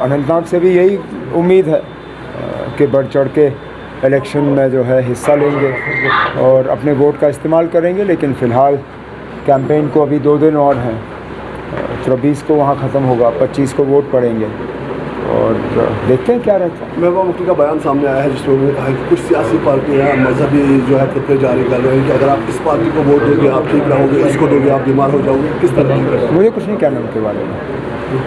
अनंतनाग से भी यही उम्मीद है कि बढ़ चढ़ के इलेक्शन में जो है हिस्सा लेंगे और अपने वोट का इस्तेमाल करेंगे। लेकिन फ़िलहाल कैंपेन को अभी 2 दिन और हैं। 24 को वहाँ ख़त्म होगा, 25 को वोट पड़ेंगे और देखते हैं क्या रहता है। महबूबा मुफ्ती का बयान सामने आया है जिसमें उन्होंने कहा कि कुछ सियासी पार्टियाँ मजहबी जो है फतवे जारी कर रहे हैं कि अगर आप इस पार्टी को वोट दोगे आप ठीक रहोगे, इसको दोगे आप बीमार हो जाओगे। किस तरह? मुझे कुछ नहीं कहना उनके बारे में,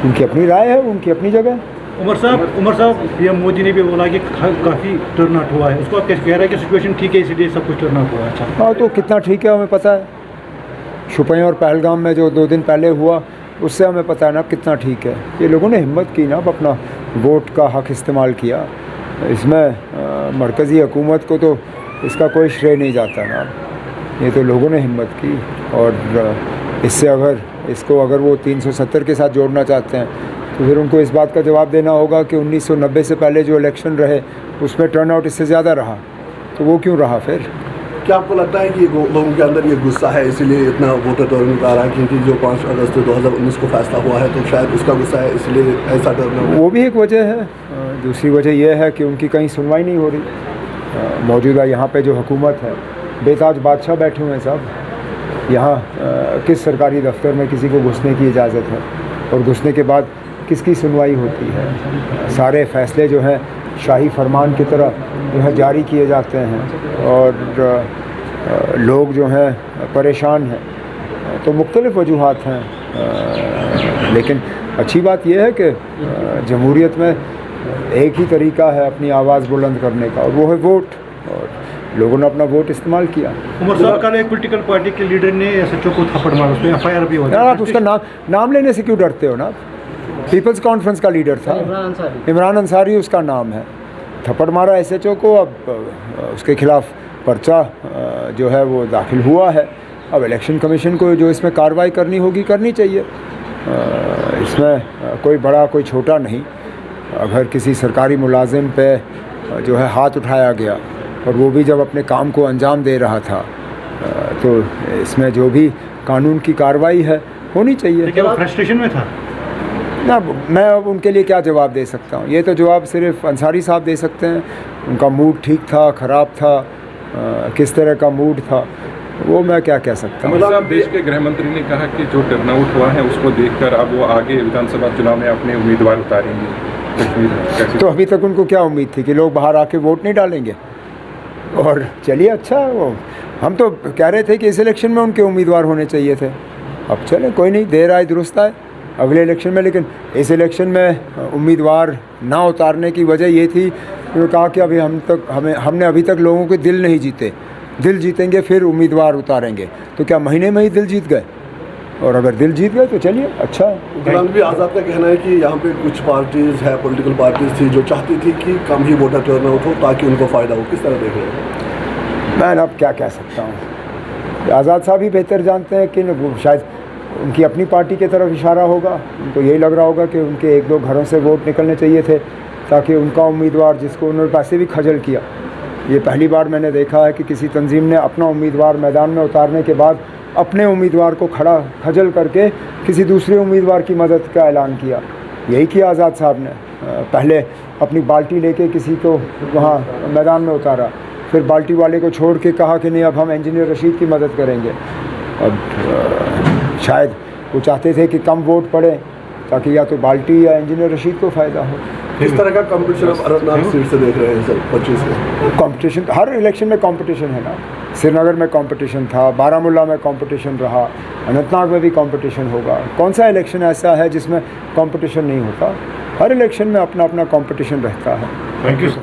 उनकी अपनी राय है, उनकी अपनी जगह। उमर साहब पीएम मोदी ने भी बोला कि काफ़ी टर्न आउट हुआ है, उसको आप कैसे कह रहे हैं कि सिचुएशन ठीक है इसलिए सब कुछ टर्न आउट हुआ है? अच्छा, हाँ, तो कितना ठीक है हमें पता है। शुपियाँ और पहलगाम में जो 2 दिन पहले हुआ उससे हमें पता है ना कितना ठीक है। ये लोगों ने हिम्मत की ना, अब अपना वोट का हक़ इस्तेमाल किया। इसमें मरकज़ी हुकूमत को तो इसका कोई श्रेय नहीं जाता ना, ये तो लोगों ने हिम्मत की। और इससे अगर वो 370 के साथ जोड़ना चाहते हैं तो फिर उनको इस बात का जवाब देना होगा कि 1990 से पहले जो इलेक्शन रहे उसमें टर्नआउट इससे ज़्यादा रहा, तो वो क्यों रहा फिर? क्या आपको लगता है कि लोगों के अंदर ये गुस्सा है इसीलिए इतना वोटर टर्न आ रहा है? क्योंकि जो 5 अगस्त 2019 को फैसला हुआ है तो शायद उसका गुस्सा है इसलिए ऐसा टर्न। वो भी एक वजह है। दूसरी वजह यह है कि उनकी कहीं सुनवाई नहीं हो रही। मौजूदा यहाँ पे जो हुकूमत है, बेताज बादशाह बैठे हुए हैं साहब। यहाँ किस सरकारी दफ्तर में किसी को घुसने की इजाज़त है और घुसने के बाद किसकी सुनवाई होती है? सारे फ़ैसले जो हैं शाही फरमान की तरह जो है जारी किए जाते हैं और लोग जो हैं परेशान हैं। तो मुख्तलिफ़ वजूहात हैं, लेकिन अच्छी बात यह है कि जमहूरियत में एक ही तरीका है अपनी आवाज़ बुलंद करने का और वो है वोट, और लोगों ने अपना वोट इस्तेमाल किया। उमर साहब, कल एक पॉलिटिकल पार्टी के लीडर ने एसएचओ को थप्पड़ मारा, उसमें FIR भी हो गया। आप उसका नाम लेने से क्यों डरते हो ना? पीपल्स कॉन्फ्रेंस का लीडर था इमरान अंसारी, उसका नाम है। थप्पड़ मारा SHO को, अब उसके खिलाफ पर्चा जो है वो दाखिल हुआ है। अब इलेक्शन कमीशन को जो इसमें कार्रवाई करनी होगी करनी चाहिए। इसमें कोई बड़ा कोई छोटा नहीं। अगर किसी सरकारी मुलाजिम पे जो है हाथ उठाया गया और वो भी जब अपने काम को अंजाम दे रहा था, तो इसमें जो भी कानून की कार्रवाई है होनी चाहिए। क्या वो फ्रस्ट्रेशन में था ना? मैं अब उनके लिए क्या जवाब दे सकता हूँ? ये तो जवाब सिर्फ अंसारी साहब दे सकते हैं। उनका मूड ठीक था, ख़राब था, किस तरह का मूड था, वो मैं क्या कह सकता हूँ। मतलब देश के गृह मंत्री ने कहा कि जो टर्नआउट हुआ है उसको देखकर अब वो आगे विधानसभा चुनाव में अपने उम्मीदवार उतारेंगे। तो अभी तक उनको क्या उम्मीद थी कि लोग बाहर आके वोट नहीं डालेंगे? और चलिए, अच्छा, वो हम तो कह रहे थे कि इस इलेक्शन में उनके उम्मीदवार होने चाहिए थे। अब चले, कोई नहीं, देर आए दुरुस्त आए अगले इलेक्शन में। लेकिन इस इलेक्शन में उम्मीदवार ना उतारने की वजह ये थी कि कहा कि अभी हमने अभी तक लोगों के दिल नहीं जीते, दिल जीतेंगे फिर उम्मीदवार उतारेंगे। तो क्या महीने में ही दिल जीत गए? और अगर दिल जीत गए तो चलिए, अच्छा। गुलाम नबी आज़ाद का कहना है कि यहाँ पे कुछ पार्टीज़ है, पॉलिटिकल पार्टीज़ थी जो चाहती थी कि कम ही वोटर टर्नआउट हो ताकि उनको फ़ायदा हो। किस तरह देख रहे हैं? मैं अब क्या कह सकता हूँ, आज़ाद साहब ही बेहतर जानते हैं कि शायद उनकी अपनी पार्टी की तरफ इशारा होगा। उनको यही लग रहा होगा कि उनके 1-2 घरों से वोट निकलने चाहिए थे ताकि उनका उम्मीदवार, जिसको उन्होंने पैसे भी खजल किया, ये पहली बार मैंने देखा है कि किसी तंजीम ने अपना उम्मीदवार मैदान में उतारने के बाद अपने उम्मीदवार को खड़ा खजल करके किसी दूसरे उम्मीदवार की मदद का ऐलान किया। यही किया आज़ाद साहब ने। पहले अपनी बाल्टी लेके किसी को वहाँ मैदान में उतारा, फिर बाल्टी वाले को छोड़ के कहा कि नहीं, अब हम इंजीनियर रशीद की मदद करेंगे। अब शायद वो चाहते थे कि कम वोट पड़े ताकि या तो बाल्टी या इंजीनियर रशीद को फ़ायदा हो। किस तरह का कंपटीशन आप अनंतनाग सीट से देख रहे हैं सर? 25 में कंपटीशन, हर इलेक्शन में कंपटीशन है ना। श्रीनगर में कंपटीशन था, बारामूला में कंपटीशन रहा, अनंतनाग में भी कंपटीशन होगा। कौन सा इलेक्शन ऐसा है जिसमें कंपटीशन नहीं होता? हर इलेक्शन में अपना अपना कंपटीशन रहता है। Thank you.